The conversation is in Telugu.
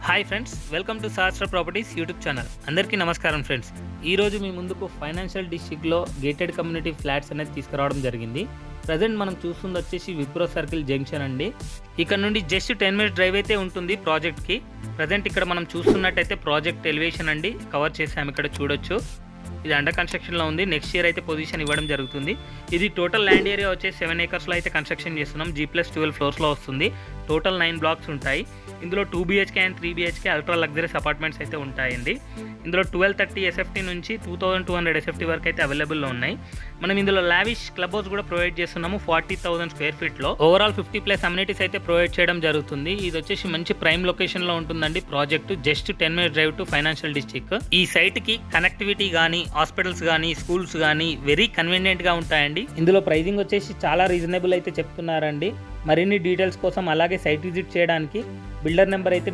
హాయ్ ఫ్రెండ్స్, వెల్కమ్ టు శాస్త్ర ప్రాపర్టీస్ యూట్యూబ్ ఛానల్. అందరికీ నమస్కారం ఫ్రెండ్స్. ఈరోజు మీ ముందుకు ఫైనాన్షియల్ డిస్ట్రిక్ట్లో గేటెడ్ కమ్యూనిటీ ఫ్లాట్స్ అనేది తీసుకురావడం జరిగింది. ప్రజెంట్ మనం చూస్తుంది వచ్చేసి విప్రో సర్కిల్ జంక్షన్ అండి. ఇక్కడ నుండి జస్ట్ 10 minutes డ్రైవ్ అయితే ఉంటుంది ప్రాజెక్ట్కి. ప్రజెంట్ ఇక్కడ మనం చూస్తున్నట్టయితే ప్రాజెక్ట్ ఎలివేషన్ అండి కవర్ చేసాము. ఇక్కడ చూడొచ్చు, ఇది అండర్ కన్స్ట్రక్షన్లో ఉంది. నెక్స్ట్ ఇయర్ అయితే పొజిషన్ ఇవ్వడం జరుగుతుంది. ఇది టోటల్ ల్యాండ్ ఏరియా వచ్చేసి 7 acres అయితే కన్స్ట్రక్షన్ చేస్తున్నాం. G+12 floors వస్తుంది. టోటల్ 9 blocks ఉంటాయి. ఇందులో 2 BHK and 3 BHK ultra luxuries apartments అయితే ఉంటాయండి. ఇందులో 1230 SFT నుంచి 2200 SFT వరకు అయితే అవైలబుల్లో ఉన్నాయి. మనం ఇందులో లావిష్ క్లబ్ హౌస్ కూడా ప్రొవైడ్ చేస్తున్నాము 40,000 square feetలో. ఓవరాల్ 50+ అమ్యూనిటీస్ అయితే ప్రొవైడ్ చేయడం జరుగుతుంది. ఇది వచ్చేసి మంచి ప్రైమ్ లొకేషన్లో ఉంటుందండి. Project just 10 minutes drive to financial district. ఈ సైట్కి కనెక్టివిటీ కానీ, హాస్పిటల్స్ కానీ, స్కూల్స్ కానీ వెరీ కన్వీనియంట్గా ఉంటాయండి. ఇందులో ప్రైజింగ్ వచ్చేసి చాలా రీజనబుల్ అయితే చెప్తున్నారండి. మరిన్ని డీటెయిల్స్ కోసం అలాగే సైట్ విజిట్ చేయడానికి బిల్డర్ నెంబర్ అయితే